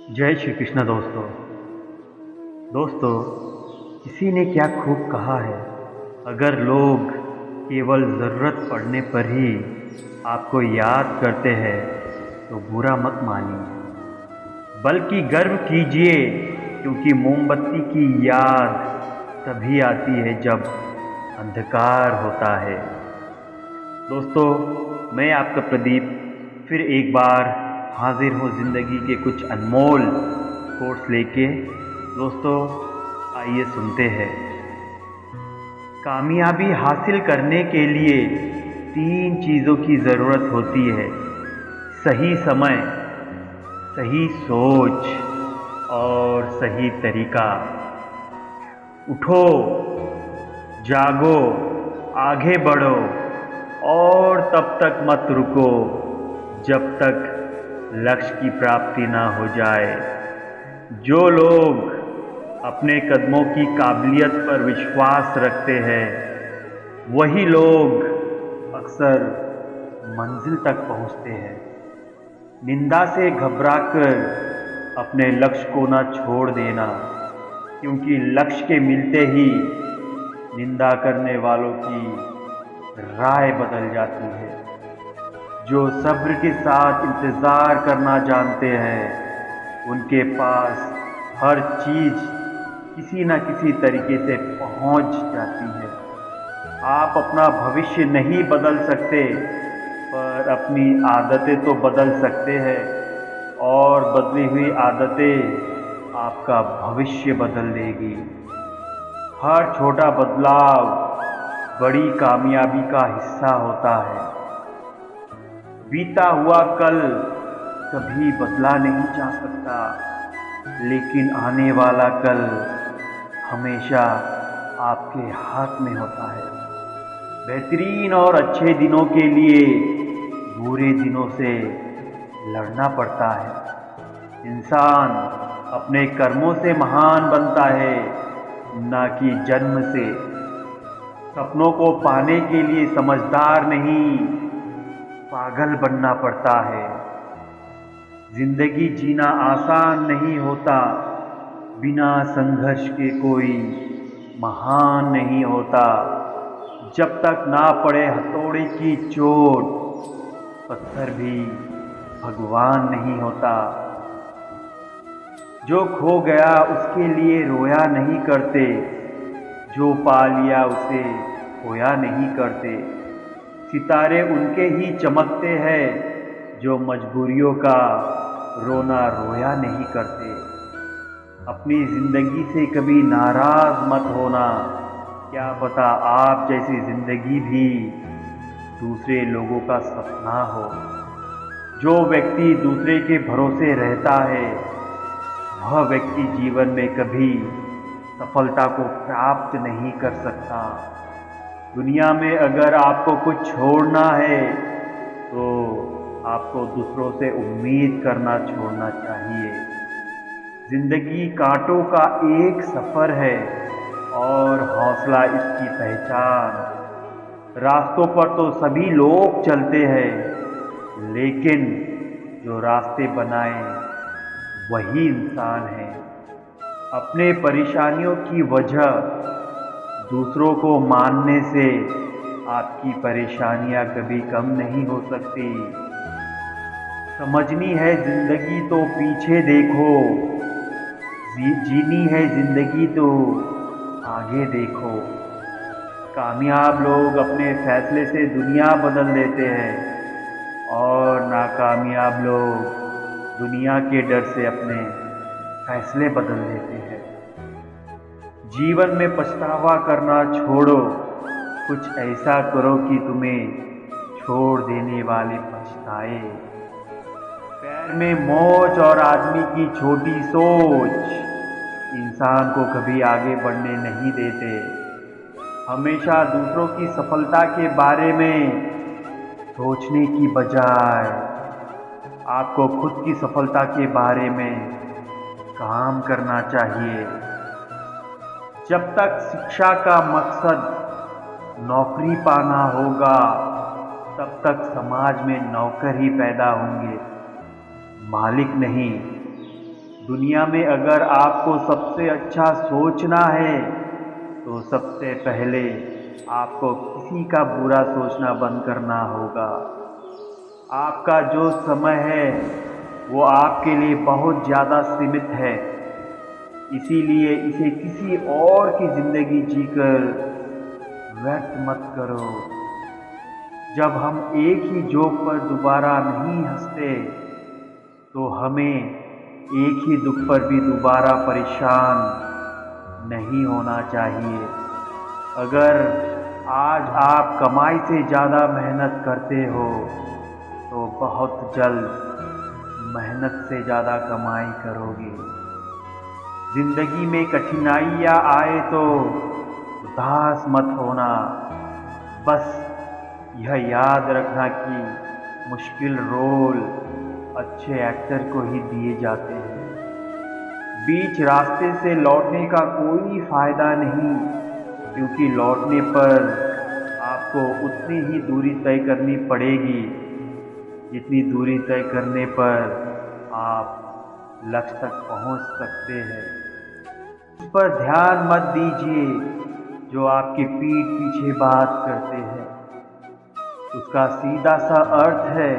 जय श्री कृष्ण दोस्तों। दोस्तों, किसी ने क्या खूब कहा है, अगर लोग केवल ज़रूरत पड़ने पर ही आपको याद करते हैं तो बुरा मत मानिए, बल्कि गर्व कीजिए, क्योंकि मोमबत्ती की याद तभी आती है जब अंधकार होता है। दोस्तों, मैं आपका प्रदीप फिर एक बार हाजिर हूँ ज़िंदगी के कुछ अनमोल कोर्स लेके। दोस्तों, आइए सुनते हैं। कामयाबी हासिल करने के लिए 3 चीज़ों की ज़रूरत होती है: सही समय, सही सोच और सही तरीका। उठो, जागो, आगे बढ़ो और तब तक मत रुको जब तक लक्ष्य की प्राप्ति ना हो जाए। जो लोग अपने कदमों की काबिलियत पर विश्वास रखते हैं, वही लोग अक्सर मंजिल तक पहुंचते हैं। निंदा से घबराकर अपने लक्ष्य को ना छोड़ देना, क्योंकि लक्ष्य के मिलते ही निंदा करने वालों की राय बदल जाती है। जो सब्र के साथ इंतज़ार करना जानते हैं, उनके पास हर चीज़ किसी न किसी तरीके से पहुंच जाती है। आप अपना भविष्य नहीं बदल सकते, पर अपनी आदतें तो बदल सकते हैं, और बदली हुई आदतें आपका भविष्य बदल देगी। हर छोटा बदलाव बड़ी कामयाबी का हिस्सा होता है। बीता हुआ कल कभी बदला नहीं जा सकता, लेकिन आने वाला कल हमेशा आपके हाथ में होता है। बेहतरीन और अच्छे दिनों के लिए बुरे दिनों से लड़ना पड़ता है। इंसान अपने कर्मों से महान बनता है, ना कि जन्म से। सपनों को पाने के लिए समझदार नहीं, पागल बनना पड़ता है। जिंदगी जीना आसान नहीं होता, बिना संघर्ष के कोई महान नहीं होता। जब तक ना पड़े हथौड़े की चोट, पत्थर भी भगवान नहीं होता। जो खो गया उसके लिए रोया नहीं करते, जो पा लिया उसे खोया नहीं करते। सितारे उनके ही चमकते हैं जो मजबूरियों का रोना रोया नहीं करते। अपनी जिंदगी से कभी नाराज मत होना, क्या पता आप जैसी जिंदगी भी दूसरे लोगों का सपना हो। जो व्यक्ति दूसरे के भरोसे रहता है, वह व्यक्ति जीवन में कभी सफलता को प्राप्त नहीं कर सकता। दुनिया में अगर आपको कुछ छोड़ना है, तो आपको दूसरों से उम्मीद करना छोड़ना चाहिए। जिंदगी कांटों का एक सफर है और हौसला इसकी पहचान। रास्तों पर तो सभी लोग चलते हैं, लेकिन जो रास्ते बनाए वही इंसान है। अपने परेशानियों की वजह दूसरों को मानने से आपकी परेशानियां कभी कम नहीं हो सकती। समझनी है जिंदगी तो पीछे देखो, जीनी है जिंदगी तो आगे देखो। कामयाब लोग अपने फैसले से दुनिया बदल देते हैं, और नाकामयाब लोग दुनिया के डर से अपने फैसले बदल देते हैं। जीवन में पछतावा करना छोड़ो, कुछ ऐसा करो कि तुम्हें छोड़ देने वाले पछताए। पैर में मोच और आदमी की छोटी सोच इंसान को कभी आगे बढ़ने नहीं देते। हमेशा दूसरों की सफलता के बारे में सोचने की बजाय आपको खुद की सफलता के बारे में काम करना चाहिए। जब तक शिक्षा का मकसद नौकरी पाना होगा, तब तक समाज में नौकर ही पैदा होंगे, मालिक नहीं। दुनिया में अगर आपको सबसे अच्छा सोचना है तो सबसे पहले आपको किसी का बुरा सोचना बंद करना होगा। आपका जो समय है वो आपके लिए बहुत ज़्यादा सीमित है, इसीलिए इसे किसी और की ज़िंदगी जीकर व्यर्थ मत करो। जब हम एक ही जोक पर दोबारा नहीं हंसते तो हमें एक ही दुख पर भी दोबारा परेशान नहीं होना चाहिए। अगर आज आप कमाई से ज़्यादा मेहनत करते हो तो बहुत जल्द मेहनत से ज़्यादा कमाई करोगे। ज़िंदगी में कठिनाइयाँ आए तो उदास मत होना, बस यह याद रखना कि मुश्किल रोल अच्छे एक्टर को ही दिए जाते हैं। बीच रास्ते से लौटने का कोई फ़ायदा नहीं, क्योंकि लौटने पर आपको उतनी ही दूरी तय करनी पड़ेगी जितनी दूरी तय करने पर आप लक्ष्य तक पहुंच सकते हैं। इस पर ध्यान मत दीजिए जो आपकी पीठ पीछे बात करते हैं। उसका सीधा सा अर्थ है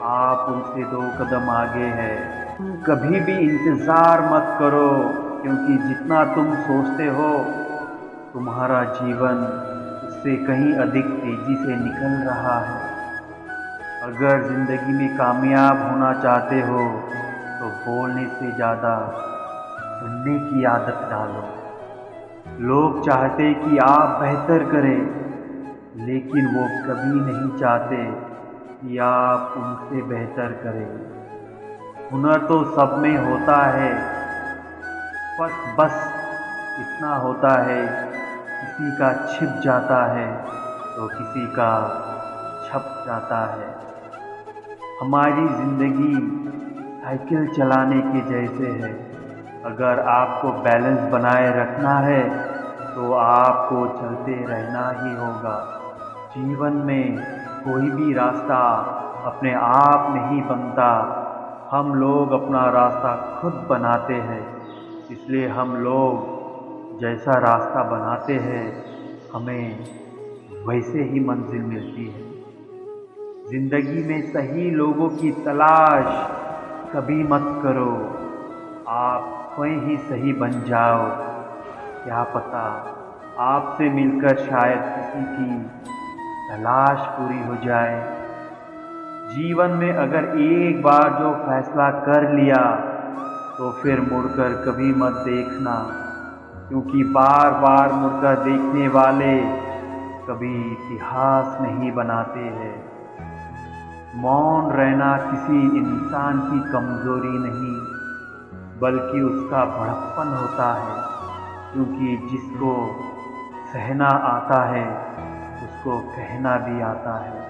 आप उनसे 2 कदम आगे हैं। कभी भी इंतज़ार मत करो, क्योंकि जितना तुम सोचते हो तुम्हारा जीवन उससे कहीं अधिक तेज़ी से निकल रहा है। अगर ज़िंदगी में कामयाब होना चाहते हो तो बोलने से ज़्यादा सुनने की आदत डालो। लोग चाहते कि आप बेहतर करें, लेकिन वो कभी नहीं चाहते कि आप उनसे बेहतर करें। हुनर तो सब में होता है, फर्क बस इतना होता है किसी का छिप जाता है तो किसी का छप जाता है। हमारी ज़िंदगी साइकिल चलाने के जैसे है। अगर आपको बैलेंस बनाए रखना है तो आपको चलते रहना ही होगा। जीवन में कोई भी रास्ता अपने आप नहीं बनता, हम लोग अपना रास्ता खुद बनाते हैं। इसलिए हम लोग जैसा रास्ता बनाते हैं हमें वैसे ही मंजिल मिलती है। ज़िंदगी में सही लोगों की तलाश कभी मत करो, आप स्वयं ही सही बन जाओ। क्या पता आपसे मिलकर शायद किसी की तलाश पूरी हो जाए। जीवन में अगर एक बार जो फैसला कर लिया तो फिर मुड़कर कभी मत देखना, क्योंकि बार बार मुड़कर देखने वाले कभी इतिहास नहीं बनाते हैं। मौन रहना किसी इंसान की कमज़ोरी नहीं, बल्कि उसका बड़प्पन होता है, क्योंकि जिसको सहना आता है उसको कहना भी आता है।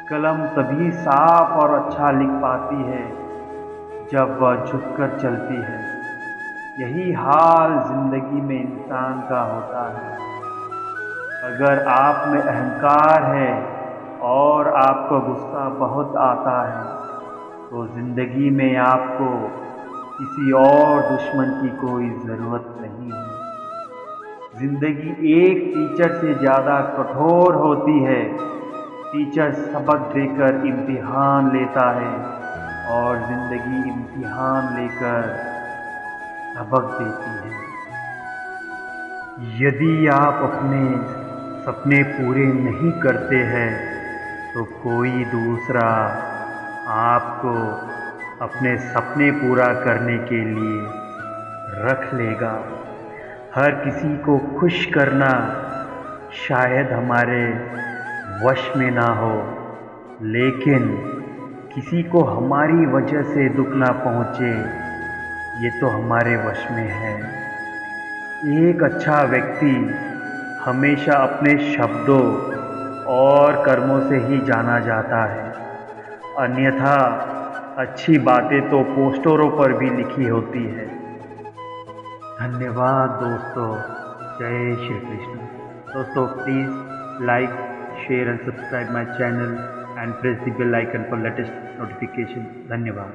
कलम तभी साफ और अच्छा लिख पाती है जब वह झुककर चलती है। यही हाल ज़िंदगी में इंसान का होता है। अगर आप में अहंकार है और आपको गुस्सा बहुत आता है तो ज़िंदगी में आपको किसी और दुश्मन की कोई ज़रूरत नहीं है। ज़िंदगी एक टीचर से ज़्यादा कठोर होती है। टीचर सबक देकर इम्तिहान लेता है और ज़िंदगी इम्तिहान लेकर सबक देती है। यदि आप अपने सपने पूरे नहीं करते हैं तो कोई दूसरा आपको अपने सपने पूरा करने के लिए रख लेगा। हर किसी को खुश करना शायद हमारे वश में ना हो, लेकिन किसी को हमारी वजह से दुख ना पहुँचे ये तो हमारे वश में है। एक अच्छा व्यक्ति हमेशा अपने शब्दों और कर्मों से ही जाना जाता है, अन्यथा अच्छी बातें तो पोस्टरों पर भी लिखी होती है। धन्यवाद दोस्तों। जय श्री कृष्ण। दोस्तों please like, share and subscribe my channel and press the bell icon for latest notification. धन्यवाद।